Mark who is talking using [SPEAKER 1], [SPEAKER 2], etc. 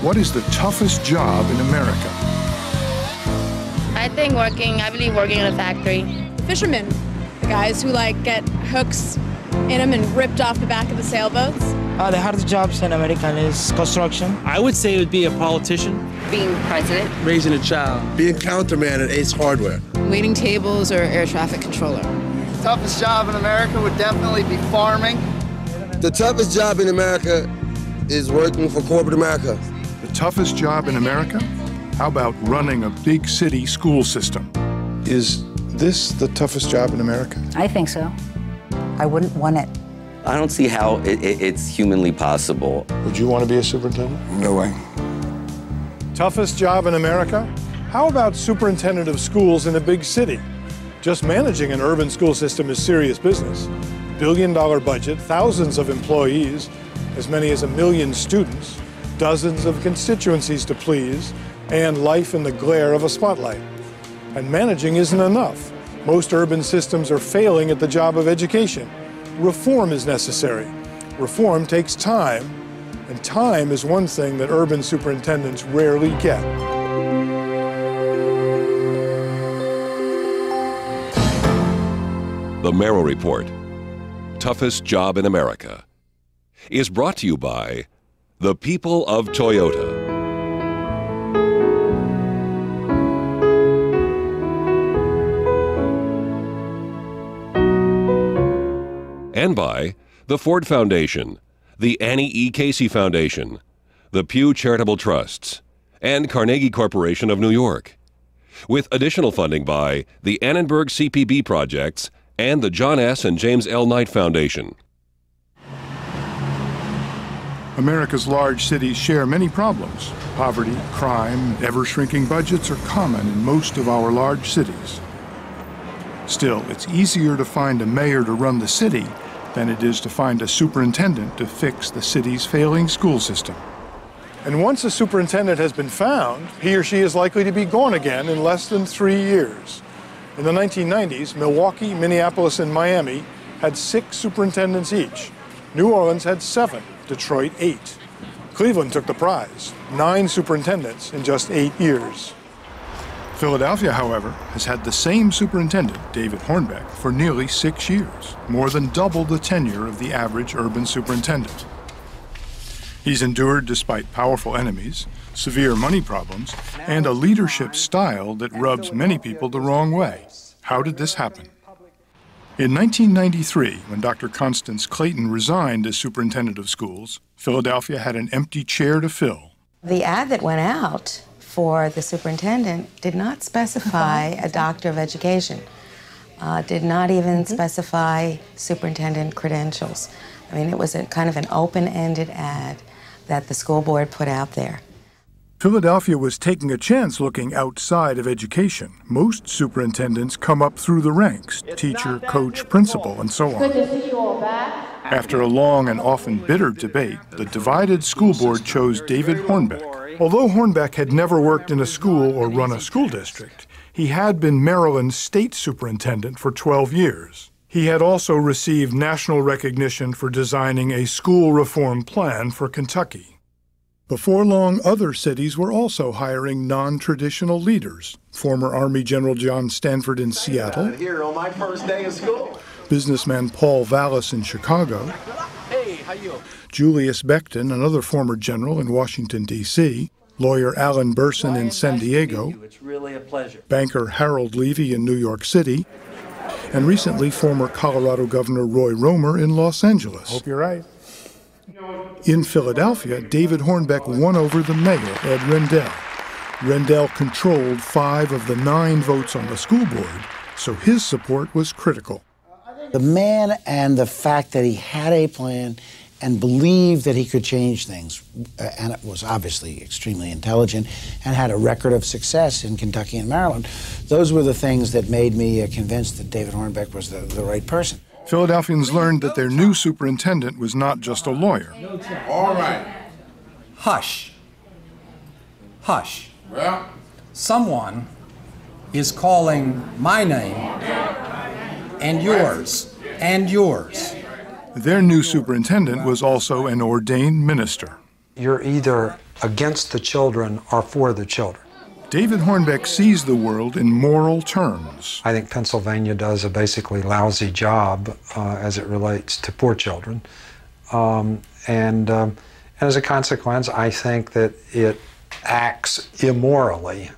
[SPEAKER 1] What is the toughest job in America?
[SPEAKER 2] I believe working in a factory.
[SPEAKER 3] Fishermen, the guys who get hooks in them and ripped off the back of the sailboats.
[SPEAKER 4] The hardest jobs in America is construction.
[SPEAKER 5] I would say it would be a politician.
[SPEAKER 2] Being president.
[SPEAKER 5] Raising a child.
[SPEAKER 6] Being counterman at Ace Hardware.
[SPEAKER 3] Waiting tables or air traffic controller.
[SPEAKER 7] The toughest job in America would definitely be farming.
[SPEAKER 6] The toughest job in America is working for corporate America.
[SPEAKER 1] The toughest job in America? How about running a big city school system? Is this the toughest job in America?
[SPEAKER 8] I think so. I wouldn't want it.
[SPEAKER 9] I don't see how it's humanly possible.
[SPEAKER 1] Would you want to be a superintendent?
[SPEAKER 6] No way.
[SPEAKER 1] Toughest job in America? How about superintendent of schools in a big city? Just managing an urban school system is serious business. Billion-dollar budget, thousands of employees, as many as 1 million students, dozens of constituencies to please, and life in the glare of a spotlight. And managing isn't enough. Most urban systems are failing at the job of education. Reform is necessary. Reform takes time, and time is one thing that urban superintendents rarely get.
[SPEAKER 10] The Merrill Report, Toughest Job in America, is brought to you by the people of Toyota. And by the Ford Foundation, the Annie E. Casey Foundation, the Pew Charitable Trusts, and Carnegie Corporation of New York, with additional funding by the Annenberg CPB Projects and the John S. and James L. Knight Foundation.
[SPEAKER 1] America's large cities share many problems. Poverty, crime, and ever-shrinking budgets are common in most of our large cities. Still, it's easier to find a mayor to run the city than it is to find a superintendent to fix the city's failing school system. And once a superintendent has been found, he or she is likely to be gone again in less than 3 years. In the 1990s, Milwaukee, Minneapolis, and Miami had 6 superintendents each. New Orleans had 7, Detroit 8. Cleveland took the prize, 9 superintendents in just 8 years. Philadelphia, however, has had the same superintendent, David Hornbeck, for nearly 6 years, more than double the tenure of the average urban superintendent. He's endured despite powerful enemies, severe money problems, and a leadership style that rubs many people the wrong way. How did this happen? In 1993, when Dr. Constance Clayton resigned as superintendent of schools, Philadelphia had an empty chair to fill.
[SPEAKER 11] The ad that went out for the superintendent did not specify a doctor of education, did not even specify superintendent credentials. I mean, it was a kind of an open-ended ad that the school board put out there.
[SPEAKER 1] Philadelphia was taking a chance looking outside of education. Most superintendents come up through the ranks, teacher, coach, principal, and so on. After a long and often bitter debate, the divided school board chose David Hornbeck. Although Hornbeck had never worked in a school or run a school district, he had been Maryland's state superintendent for 12 years. He had also received national recognition for designing a school reform plan for Kentucky. Before long, other cities were also hiring non-traditional leaders. Former Army General John Stanford in Seattle,
[SPEAKER 7] Here on my first day of school.
[SPEAKER 1] businessman Paul Vallis in Chicago,
[SPEAKER 7] Hey, how you?
[SPEAKER 1] Julius Becton, another former general in Washington, D.C., lawyer Alan Burson in San Diego,
[SPEAKER 7] It's really a pleasure.
[SPEAKER 1] banker Harold Levy in New York City, and recently former Colorado Governor Roy Romer in Los Angeles. Hope you're right. In Philadelphia, David Hornbeck won over the mayor, Ed Rendell. Rendell controlled 5 of the 9 votes on the school board, so his support was critical.
[SPEAKER 4] The man and the fact that he had a plan and believed that he could change things, and it was obviously extremely intelligent and had a record of success in Kentucky and Maryland, those were the things that made me convinced that David Hornbeck was the right person.
[SPEAKER 1] Philadelphians learned that their new superintendent was not just a lawyer.
[SPEAKER 6] All right.
[SPEAKER 12] Hush. Hush.
[SPEAKER 6] Well,
[SPEAKER 12] Someone is calling my name and yours
[SPEAKER 1] Their new superintendent was also an ordained minister.
[SPEAKER 13] You're either against the children or for the children.
[SPEAKER 1] David Hornbeck sees the world in moral terms.
[SPEAKER 13] I think Pennsylvania does a basically lousy job as it relates to poor children. And as a consequence, I think that it acts immorally